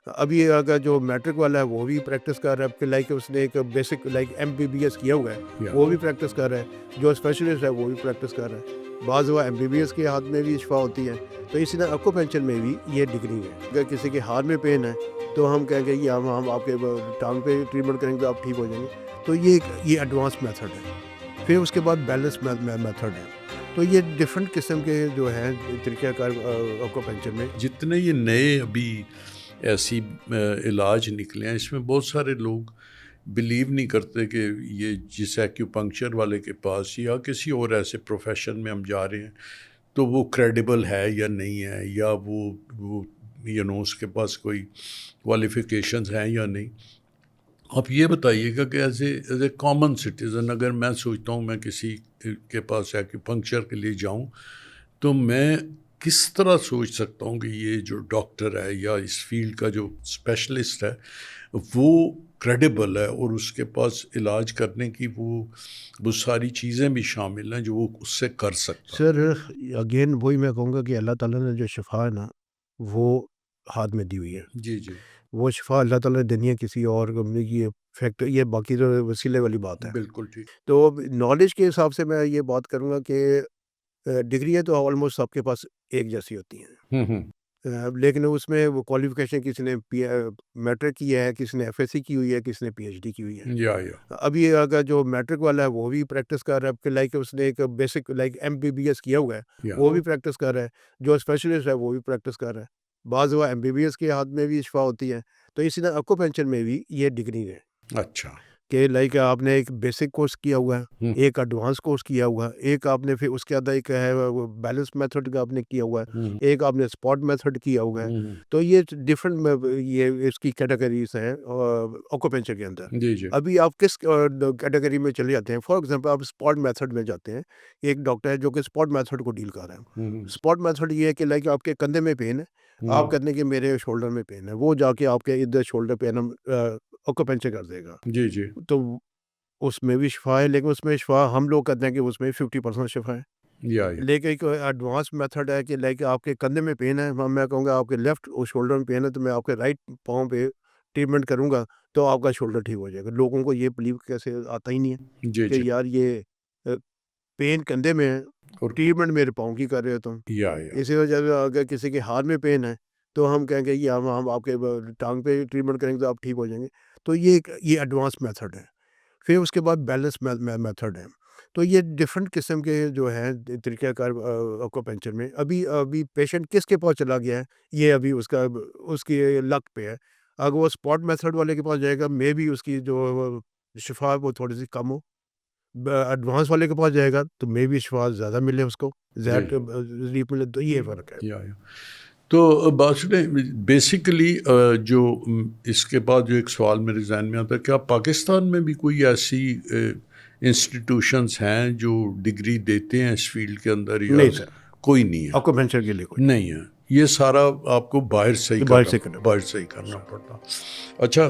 अभी अगर जो मैट्रिक वाला है वो भी प्रैक्टिस कर रहा है, फिर लाइक उसने एक बेसिक लाइक एमबीबीएस किया हुआ है, वो भी प्रैक्टिस कर रहा है। जो स्पेशलिस्ट है वो भी प्रैक्टिस कर रहा है। बाज़ हुआ एमबीबीएस के हाथ में भी शिफा होती है, तो इसी तरह एक्यूपंक्चर में भी ये डिग्री है। अगर किसी के हाथ में पेन है तो हम कहेंगे कि हम आपके टांग पे ट्रीटमेंट करेंगे तो आप ठीक हो जाएंगे। तो ये एडवांस मेथड है। फिर उसके बाद बैलेंस मेथड है। तो ये डिफरेंट किस्म के जो हैं तरीक़ाकार एक्यूपंक्चर में। जितने ये नए अभी ऐसी इलाज निकले हैं, इसमें बहुत सारे लोग बिलीव नहीं करते कि ये जिस एक्यूपंक्चर वाले के पास या किसी और ऐसे प्रोफेशन में हम जा रहे हैं तो वो क्रेडिबल है या नहीं है, या वो उसके पास कोई क्वालिफ़िकेशंस हैं या नहीं। आप ये बताइएगा कि एज ए कॉमन सिटीज़न अगर मैं सोचता हूँ मैं किसी के पास एक्यूपंक्चर के लिए जाऊँ, तो मैं किस तरह सोच सकता हूँ कि ये जो डॉक्टर है या इस फील्ड का जो स्पेशलिस्ट है वो क्रेडिबल है और उसके पास इलाज करने की वो सारी चीज़ें भी शामिल हैं जो वो उससे कर सकता है। सर अगेन वही मैं कहूँगा कि अल्लाह ताला ने जो शिफा है ना, वो हाथ में दी हुई है। जी जी। वो शिफा अल्लाह ताला ने देनी है किसी और को, ये फैक्ट, ये बाकी तो वसीले वाली बात है। बिल्कुल ठीक। तो नॉलेज के हिसाब से मैं ये बात करूँगा कि डिग्रियाँ तो ऑलमोस्ट सबके पास एक जैसी होती हैं। हम्म। लेकिन उसमें वो क्वालिफ़िकेशन किसी ने मैट्रिक की है, किसी ने एफएससी की हुई है, किसी ने पीएचडी की हुई है। या अभी अगर जो मैट्रिक वाला है वो भी प्रैक्टिस कर रहा है, फिर लाइक उसने एक बेसिक लाइक एमबीबीएस किया हुआ है, या वो भी प्रैक्टिस कर रहा है। जो स्पेशलिस्ट है वो भी प्रैक्टिस कर रहा है। बाज़ हुआ एमबीबीएस के हाथ में भी शिफा होती है, तो इसी तरह एक्यूपंक्चर में भी ये डिग्री है अच्छा। कि लाइक आपने एक बेसिक कोर्स किया हुआ है, हम्म एक एडवांस कोर्स किया हुआ है, एक आपने फिर उसके अंदर एक है वो बैलेंस मेथड का आपने किया हुआ है, हम्म एक आपने स्पॉट मेथड किया हुआ है। हम्म। तो ये डिफरेंट ये इसकी कैटेगरीज हैं एक्यूपंक्चर के अंदर। जी जी। अभी आप किस कैटेगरी में चले जाते हैं, फॉर एग्जांपल आप स्पॉट मेथड में जाते हैं। एक डॉक्टर है जो कि स्पॉट मेथड को डील कर रहा है। हम्म स्पॉट मेथड ये है कि लाइक आपके कंधे में पेन है, आप कहते हैं कि मेरे शोल्डर में पेन है, वो जाके आपके इधर शोल्डर पेन हम एक्यूपंक्चर कर देगा। जी जी। तो उसमें भी शिफ़ा है, लेकिन उसमें शिफ़ा हम लोग कहते हैं कि उसमें 50% शिफ़ा है। या लेकिन एक एडवांस मेथड है कि लाइक आपके कंधे में पेन है, मैं कहूँगा आपके लेफ्ट शोल्डर में पेन है, तो मैं आपके राइट पाँव पे ट्रीटमेंट करूँगा, तो आपका शोल्डर ठीक हो जाएगा। लोगों को ये बिलीव कैसे आता ही नहीं है जी जी। कि यार ये अ, पेन कंधे में है, और ट्रीटमेंट मेरे पाँव की कर रहे हो तुम। या इसी वजह से अगर किसी के हाथ में पेन है, तो हम कहेंगे कि हम आपके टाँग पे ट्रीटमेंट करेंगे तो आप ठीक हो जाएँगे। तो ये एडवांस मेथड है। फिर उसके बाद बैलेंस मेथड है। तो ये डिफरेंट किस्म के जो हैं तरीक़ाकार एक्यूपंक्चर में। अभी अभी पेशेंट किसके पास चला गया है, ये अभी उसकी लक पे है। अगर वो स्पॉट मेथड वाले के पास जाएगा, मेबी उसकी जो शिफ़ा है वो थोड़ी-सी कम हो। एडवांस वाले के पास जाएगा तो मेबी शिफ़ा ज़्यादा मिले उसको, जी ज़्यादा रिलीफ़ मिले, तो ये फ़र्क है। या तो बात सुने, बेसिकली जो इसके बाद जो एक सवाल मेरे जहन में आता है, क्या पाकिस्तान में भी कोई ऐसी इंस्टीट्यूशंस हैं जो डिग्री देते हैं इस फील्ड के अंदर, या नहीं सर, कोई नहीं है? एक्यूपंक्चर के लिए कोई नहीं है, ये सारा आपको बाहर से ही नहीं, बाहर करना से करना बाहर से ही पड़ेगा। करना पड़ता। अच्छा।